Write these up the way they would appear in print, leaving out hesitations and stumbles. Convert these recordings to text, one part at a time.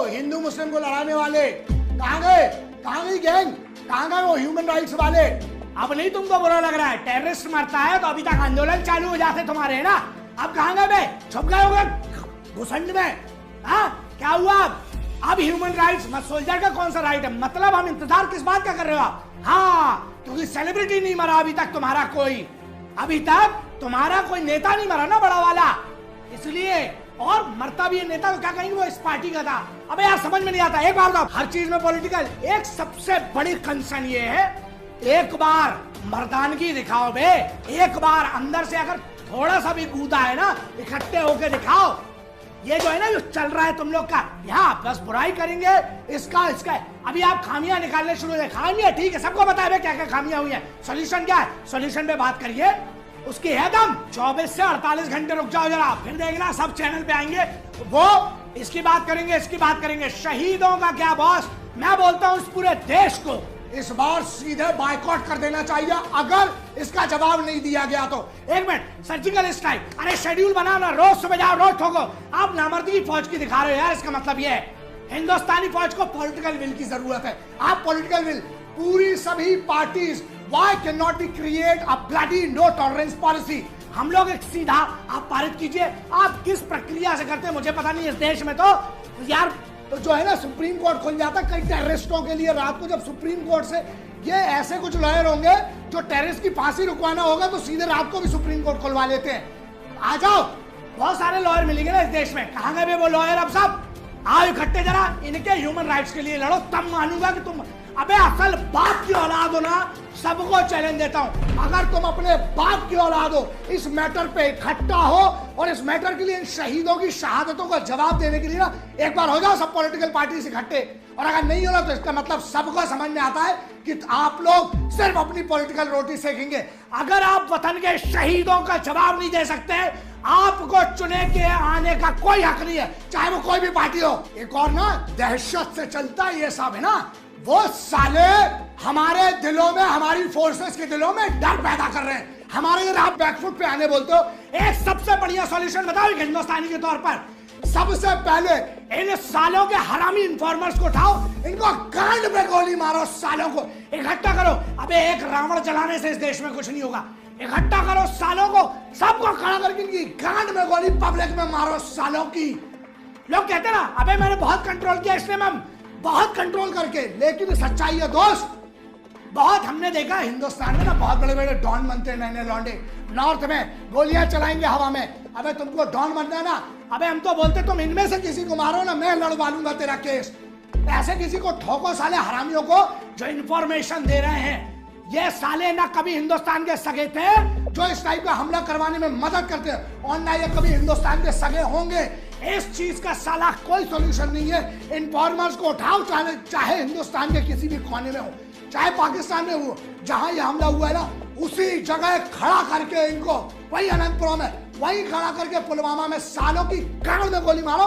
हिंदू मुस्लिम को लड़ाने वाले? कहाँ गए? कहाँ गई गैंग? कहाँ गए वो ह्यूमन राइट्स वाले? अब नहीं तुमको बुरा लग रहा है? टेररिस्ट मरता है तो अभी तक आंदोलन चालू हो जाते तुम्हारे, है ना? अब कहाँ गए बे? छुप गए होंगे घुसंड में। हाँ, क्या हुआ अब ह्यूमन राइट्स? मत सोल्जर का कौन सा राइट है? मतलब हम इंतजार किस बात का कर रहे हो आप? हाँ, क्योंकि सेलिब्रिटी नहीं मरा अभी तक तुम्हारा कोई, अभी तक तुम्हारा कोई नेता नहीं मरा ना बड़ा वाला, इसलिए। और मरता भी है नेता तो क्या कहेंगे वो इस पार्टी का था। अबे यार समझ में नहीं आता। एक बार बताओ, हर चीज में पॉलिटिकल। एक सबसे बड़ी कंसर्न ये है, एक बार मर्दानगी दिखाओ बे, एक बार अंदर से अगर थोड़ा सा भी कूदा है ना, इकट्ठे होके दिखाओ। ये जो है ना जो चल रहा है तुम लोग का, यहाँ बस बुराई करेंगे इसका इसका। अभी आप खामियां निकालने शुरू हो। खामियां ठीक है, सबको पता है क्या क्या खामियां हुई है। सोल्यूशन क्या है? सोल्यूशन पे बात करिए, उसकी है दम। 24 से 48 घंटे रुक जाओ जरा, फिर देखना सब चैनल पे आएंगे वो इसकी बात करेंगे, इसकी बात करेंगे। शहीदों का क्या बॉस? मैं बोलता हूं इस पूरे देश को इस बार सीधे बायकॉट कर देना चाहिए अगर इसका जवाब नहीं दिया गया तो। एक मिनट, सर्जिकल स्ट्राइक, अरे शेड्यूल बनाओ ना, रोज सुबह जाओ रोज ठोको। आप नामर्दगी फौज की दिखा रहे हो यार, इसका मतलब ये है हिंदुस्तानी फौज को पॉलिटिकल विल की जरूरत है। आप पॉलिटिकल विल, पूरी सभी parties, why cannot we create a bloody no tolerance policy? हम लोग एक सीधा आप पारित कीजिए। आप किस प्रक्रिया से करते हैं मुझे पता नहीं। इस देश में तो यार तो जो है ना सुप्रीम कोर्ट खुल जाता कई टेररिस्टों के लिए रात को, जब सुप्रीम कोर्ट से ये ऐसे कुछ लॉयर होंगे जो टेररिस्ट की फांसी रुकवाना होगा तो सीधे रात को भी सुप्रीम कोर्ट खुलवा लेते हैं। आ जाओ, बहुत सारे लॉयर मिलेंगे ना इस देश में। कहाँ गए वो लॉयर? अब सब आओ इकट्ठे, जरा इनके ह्यूमन राइट्स के लिए लड़ो, तब मानूंगा कि तुम अबे असल बाप की औलाद हो ना। सबको चैलेंज देता हूं, अगर तुम अपने बाप की औलाद हो, इस मैटर पे इकट्ठा हो और इस मैटर के लिए इन शहीदों की शहादतों का जवाब देने के लिए ना एक बार हो जाओ सब पॉलिटिकल पार्टी से इकट्ठे। और अगर नहीं होना तो इसका मतलब सबको समझ में आता है कि आप लोग सिर्फ अपनी पॉलिटिकल रोटी सेकेंगे। अगर आप वतन के शहीदों का जवाब नहीं दे सकते, आपको चुने के आने का कोई हक नहीं है, चाहे वो कोई भी पार्टी हो। एक और ना दहशत से चलता है ये सब, है ना, वो साले हमारे दिलों में, हमारी फोर्सेस के दिलों में डर पैदा कर रहे हैं। हमारे इधर आप बैकफुट पे आने बोलते हो। एक सबसे बढ़िया सॉल्यूशन बताओ एक हिंदुस्तानी के तौर पर। सबसे पहले इन सालों के हरामी इन्फॉर्मर्स को उठाओ, इनको गांड में गोली मारो, सालों को इकट्ठा करो। अबे एक रावण जलाने से इस देश में कुछ नहीं होगा। इकट्ठा करो सालों को, सबको खड़ा करके इनकी गांड में गोली पब्लिक में मारो सालों की। लोग कहते ना अबे मैंने बहुत कंट्रोल किया, इसलिए मैं बहुत कंट्रोल करके, लेकिन सच्चाई है दोस्त, बहुत हमने देखा हिंदुस्तान में ना बहुत बड़े बड़े डॉन बनते हैं, नए नए लौंडे नॉर्थ में गोलियां चलाएंगे हवा में। अबे तुमको डॉन बनना है ना, अबे हम तो बोलते तुम इनमें से किसी को मारो ना, मैं लड़वा लूंगा तेरा केस। ऐसे किसी को ठोको साले हरामियों को जो इंफॉर्मेशन दे रहे हैं। ये साले ना कभी हिंदुस्तान के सगे थे जो इस टाइप का हमला करवाने में मदद करते हैं, और ना ये कभी हिंदुस्तान के सगे होंगे। इस चीज का साला कोई सॉल्यूशन नहीं है। इन्फॉर्मर्स को उठाओ, चाहे हिंदुस्तान के किसी भी कोने में हो, चाहे पाकिस्तान में हो, जहां ये हमला हुआ है ना उसी जगह खड़ा करके इनको, वही अनंतपुरम में वही खड़ा करके पुलवामा में सालों की गांड में गोली मारो,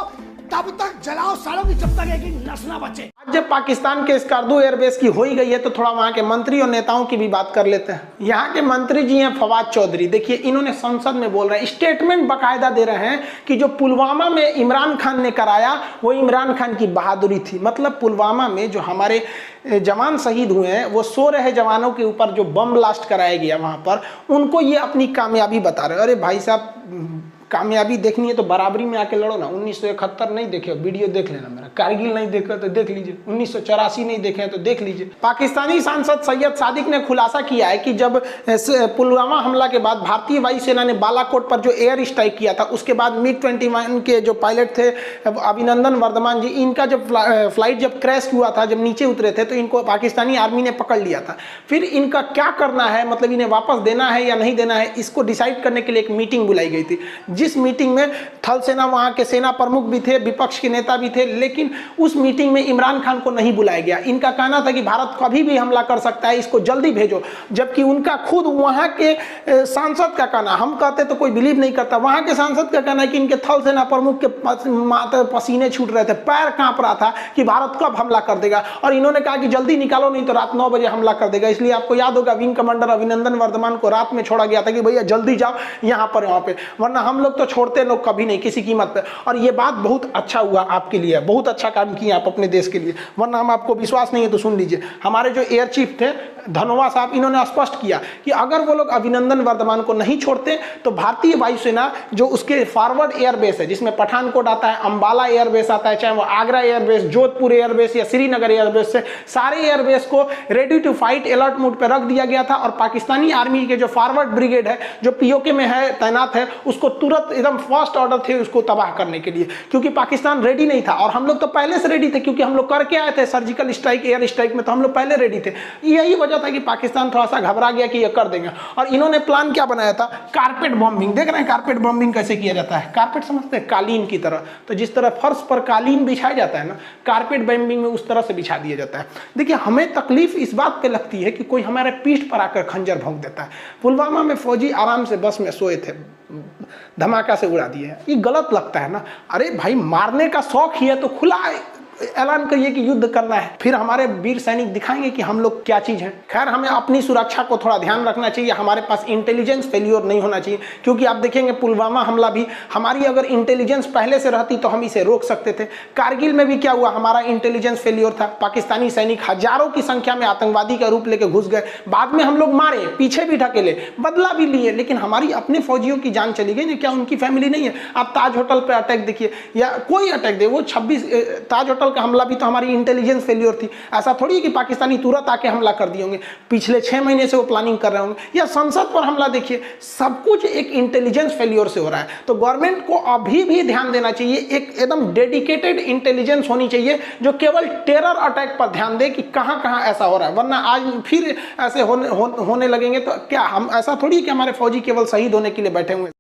तब तक जलाओ सालों की जब तक एक नस ना बचे। जब पाकिस्तान के स्कार्दू एयरबेस की हो ही गई है तो थोड़ा वहां के मंत्री और नेताओं की भी बात कर लेते हैं। यहाँ के मंत्री जी हैं फवाद चौधरी, देखिए इन्होंने संसद में बोल रहे हैं, स्टेटमेंट बाकायदा दे रहे हैं कि जो पुलवामा में इमरान खान ने कराया वो इमरान खान की बहादुरी थी। मतलब पुलवामा में जो हमारे जवान शहीद हुए हैं, वो सो रहे जवानों के ऊपर जो बम ब्लास्ट कराया गया वहां पर, उनको ये अपनी कामयाबी बता रहे हैं। अरे भाई साहब, कामयाबी देखनी है तो बराबरी में आके लड़ो ना। 1971 नहीं देखे वीडियो देख लेना मेरा, कारगिल नहीं देखा तो देख लीजिए, 1984 नहीं देखे तो देख लीजिए। पाकिस्तानी सांसद सैयद सादिक ने खुलासा किया है कि जब पुलवामा हमला के बाद भारतीय वायुसेना ने बालाकोट पर जो एयर स्ट्राइक किया था, उसके बाद MiG-21 के जो पायलट थे अभिनंदन वर्धमान जी, इनका जब फ्लाइट जब क्रैश हुआ था, जब नीचे उतरे थे तो इनको पाकिस्तानी आर्मी ने पकड़ लिया था। फिर इनका क्या करना है, मतलब इन्हें वापस देना है या नहीं देना है, इसको डिसाइड करने के लिए एक मीटिंग बुलाई गई थी, जिस मीटिंग में थल सेना, वहां के सेना प्रमुख भी थे, विपक्ष के नेता भी थे, लेकिन उस मीटिंग में इमरान खान को नहीं बुलाया गया। इनका कहना था कि भारत कभी भी हमला कर सकता है, इसको जल्दी भेजो। जबकि उनका खुद वहां के सांसद का कहना, हम कहते तो कोई बिलीव नहीं करता, वहां के सांसद का कहना है कि इनके थल सेना प्रमुख के पसीने छूट रहे थे, पैर कांप रहा था कि भारत कब हमला कर देगा। और इन्होंने कहा कि जल्दी निकालो नहीं तो रात 9 बजे हमला कर देगा। इसलिए आपको याद होगा विंग कमांडर अभिनंदन वर्धमान को रात में छोड़ा गया था कि भैया जल्दी जाओ यहाँ पर, वहां पे, वरना हम लोग लोग तो छोड़ते लोग कभी नहीं किसी कीमत पे। और ये बात बहुत अच्छा हुआ आपके लिए, बहुत अच्छा काम किया आप अपने देश के लिए, वरना हम आपको विश्वास नहीं है तो सुन लीजिए। हमारे जो एयर चीफ थे धनोआ साहब, इन्होंने स्पष्ट किया कि अगर वो लोग अभिनंदन वर्धमान को नहीं छोड़ते तो भारतीय वायुसेना जो उसके फॉरवर्ड एयरबेस है, जिसमें पठानकोट आता है, अंबाला एयरबेस आता है, चाहे वो आगरा एयरबेस, जोधपुर एयरबेस या श्रीनगर एयरबेस से, सारे एयरबेस को ready to fight alert mode पर रख दिया गया था। और पाकिस्तानी आर्मी के जो फॉरवर्ड ब्रिगेड है जो पीओके में है, तैनात है, उसको तुरंत एकदम फर्स्ट ऑर्डर थे उसको तबाह करने के लिए, क्योंकि पाकिस्तान रेडी नहीं था। और हम लोग तो पहले से रेडी थे, क्योंकि हम लोग करके आए थे सर्जिकल स्ट्राइक, एयर स्ट्राइक में, तो हम लोग पहले रेडी थे। यही वजह था कि पाकिस्तान थोड़ा सा घबरा गया कि ये कर देंगे। और इन्होंने प्लान क्या बनाया था, कारपेट बॉम्बिंग। देख रहे हैं कारपेट बॉम्बिंग कैसे किया जाता है, कारपेट समझते हैं, कालीन की तरह। तो जिस तरह फर्श पर कालीन बिछाया जाता है ना, कारपेट बॉम्बिंग में उस तरह से बिछा दिया जाता है। देखिए हमें तकलीफ इस बात पे लगती है कि कोई हमारे पीठ पर आकर खंजर भोंक देता है। पुलवामा में फौजी आराम से बस में सोए थे, धमाका से उड़ा दिए, ये गलत लगता है ना। अरे भाई मारने का शौक ही है तो खुला ऐलान करिए कि युद्ध करना है, फिर हमारे वीर सैनिक दिखाएंगे कि हम लोग क्या चीज हैं। खैर हमें अपनी सुरक्षा को थोड़ा ध्यान रखना चाहिए, हमारे पास इंटेलिजेंस फेल्योर नहीं होना चाहिए, क्योंकि आप देखेंगे पुलवामा हमला भी हमारी अगर इंटेलिजेंस पहले से रहती तो हम इसे रोक सकते थे। कारगिल में भी क्या हुआ, हमारा इंटेलिजेंस फेल्योर था, पाकिस्तानी सैनिक हजारों की संख्या में आतंकवादी का रूप लेकर घुस गए, बाद में हम लोग मारे, पीछे भी ढकेले, बदला भी लिए, लेकिन हमारी अपने फौजियों की जान चली गई। क्या उनकी फैमिली नहीं है? आप ताज होटल पर अटैक देखिए या कोई अटैक दे, वो 26 ताज होटल का हमला भी तो हमारी इंटेलिजेंस फेल्योर थी। ऐसा थोड़ी है कि पाकिस्तानी तुरंत आके हमला कर दिए होंगे, पिछले 6 महीने से वो प्लानिंग कर रहे होंगे। या संसद पर हमला देखिए, सब कुछ एक इंटेलिजेंस फेल्योर से हो रहा है। तो गवर्नमेंट को अभी भी ध्यान देना चाहिए, एक एकदम डेडिकेटेड इंटेलिजेंस होनी चाहिए जो केवल टेरर अटैक पर ध्यान दे कि कहां कहां ऐसा हो रहा है। वरना आज फिर ऐसे होने लगेंगे तो क्या हम, ऐसा थोड़ी कि हमारे फौजी केवल शहीद होने के लिए बैठे हुए।